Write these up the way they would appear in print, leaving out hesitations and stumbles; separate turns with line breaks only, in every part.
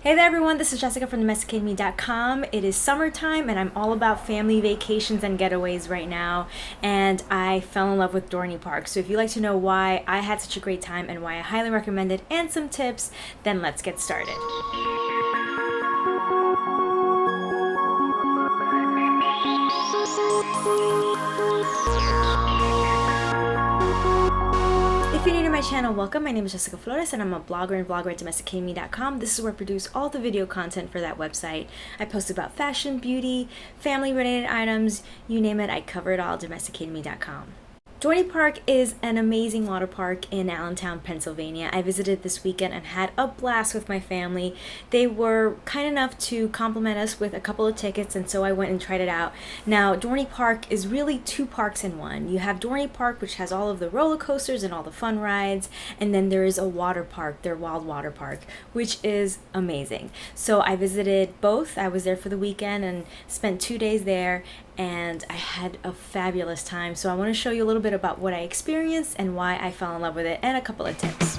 Hey there everyone, this is Jessica from domesticateme.com. It is summertime and I'm all about family vacations and getaways right now, and I fell in love with Dorney Park. So if you'd like to know why I had such a great time and why I highly recommend it and some tips, then let's get started. If you're new to my channel, welcome. My name is Jessica Flores and I'm a blogger and vlogger at domesticateme.com. This is where I produce all the video content for that website. I post about fashion, beauty, family related items, you name it, I cover it all at domesticateme.com. Dorney Park is an amazing water park in Allentown, Pennsylvania. I visited this weekend and had a blast with my family. They were kind enough to compliment us with a couple of tickets, and so I went and tried it out. Now, Dorney Park is really two parks in one. You have Dorney Park, which has all of the roller coasters and all the fun rides, and then there is a water park, their wild water park, which is amazing. So I visited both. I was there for the weekend and spent 2 days there, and I had a fabulous time. So I want to show you a little bit about what I experienced and why I fell in love with it, and a couple of tips.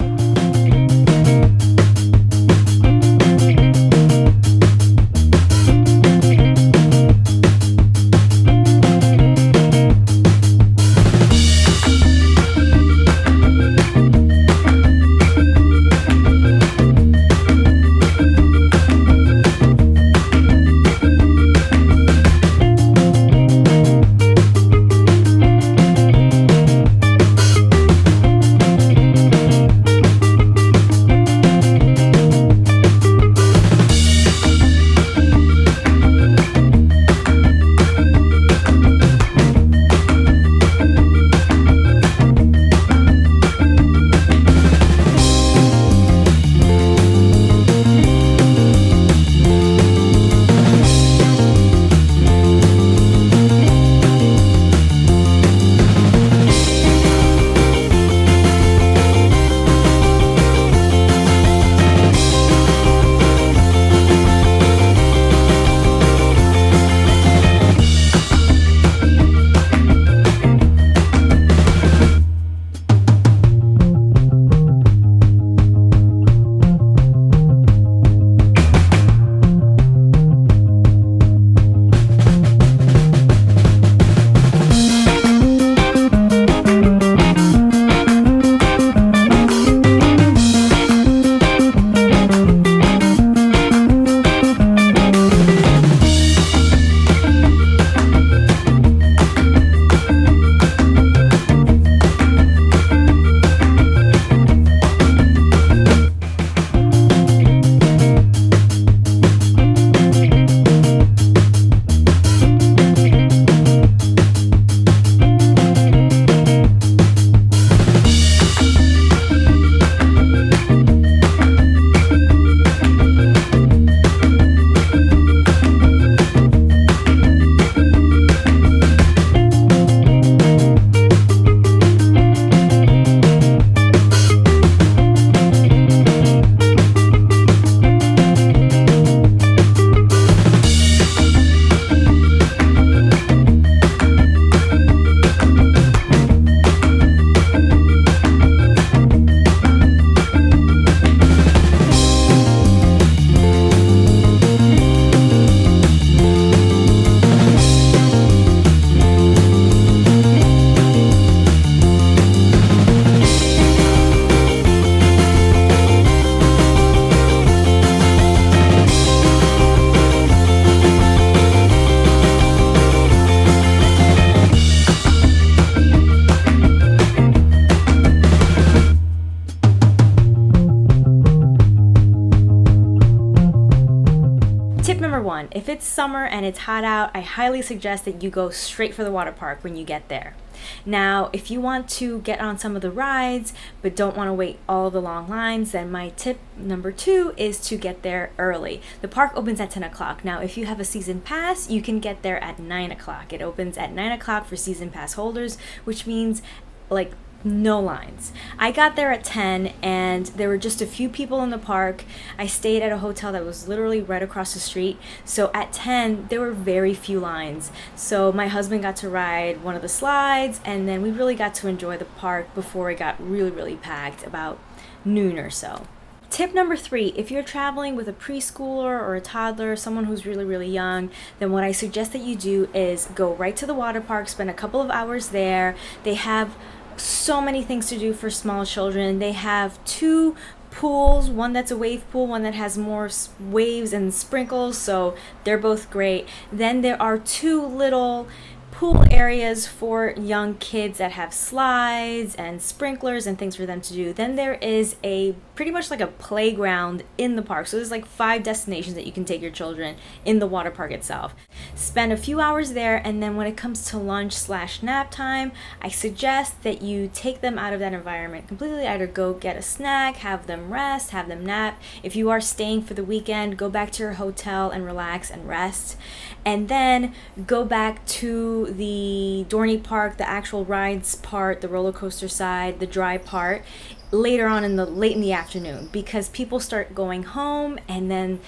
Tip number one, if it's summer and it's hot out, I highly suggest that you go straight for the water park when you get there. Now, if you want to get on some of the rides but don't want to wait all the long lines, then my tip number two is to get there early. The park opens at 10 o'clock. Now, if you have a season pass, you can get there at 9 o'clock. It opens at 9 o'clock for season pass holders, which means like no lines. I got there at 10 and there were just a few people in the park. I stayed at a hotel that was literally right across the street. So at 10, there were very few lines. So my husband got to ride one of the slides, and then we really got to enjoy the park before it got really, really packed about noon or so. Tip number 3, if you're traveling with a preschooler or a toddler, someone who's really, really young, then what I suggest that you do is go right to the water park, spend a couple of hours there. They have so many things to do for small children. They have 2 pools, one that's a wave pool, one that has more waves and sprinkles, so they're both great. Then there are 2 little pool areas for young kids that have slides and sprinklers and things for them to do. Then there is a pretty much like a playground in the park. So there's like 5 destinations that you can take your children in the water park itself. Spend a few hours there, and then when it comes to lunch/nap time, I suggest that you take them out of that environment completely. Either go get a snack, have them rest, have them nap. If you are staying for the weekend, go back to your hotel and relax and rest. And then go back to the Dorney Park, the actual rides part, the roller coaster side, the dry part, later on late in the afternoon, because people start going home, and then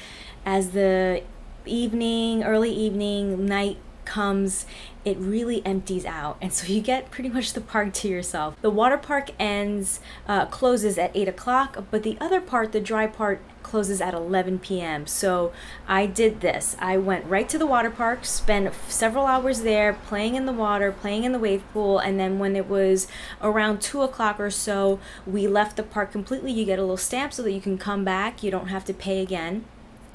as the early evening, night comes, it really empties out, and so you get pretty much the park to yourself. The water park closes at 8 o'clock, but the other part, the dry part, closes at 11 p.m. So I did this. I went right to the water park, spent several hours there playing in the water, playing in the wave pool, and then when it was around 2 o'clock or so, we left the park completely. You get a little stamp so that you can come back. You don't have to pay again.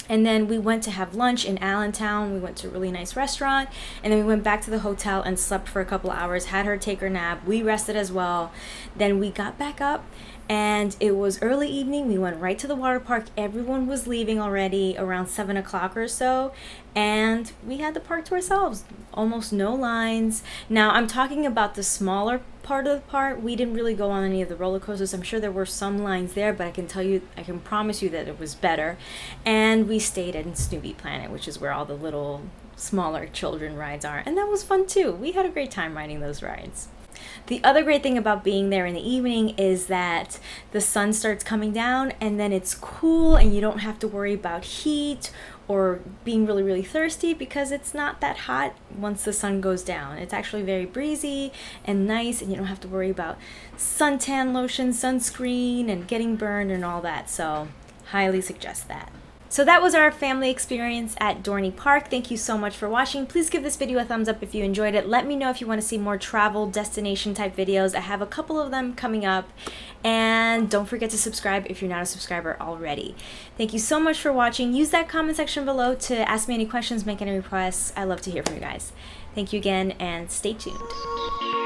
And then we went to have lunch in Allentown. We went to a really nice restaurant, and then we went back to the hotel and slept for a couple of hours, had her take her nap. We rested as well. Then we got back up, and it was early evening. We went right to the water park. Everyone was leaving already around 7 o'clock or so, and we had the park to ourselves. Almost no lines. Now, I'm talking about the smaller part of the park. We didn't really go on any of the roller coasters. I'm sure there were some lines there, but I can promise you that it was better. And we stayed in Snoopy Planet, which is where all the little smaller children rides are, and that was fun too. We had a great time riding those rides. The other great thing about being there in the evening is that the sun starts coming down, and then it's cool, and you don't have to worry about heat or being really, really thirsty, because it's not that hot once the sun goes down. It's actually very breezy and nice, and you don't have to worry about suntan lotion, sunscreen, and getting burned and all that. So highly suggest that. So that was our family experience at Dorney Park. Thank you so much for watching. Please give this video a thumbs up if you enjoyed it. Let me know if you want to see more travel destination type videos. I have a couple of them coming up. And don't forget to subscribe if you're not a subscriber already. Thank you so much for watching. Use that comment section below to ask me any questions, make any requests. I love to hear from you guys. Thank you again, and stay tuned.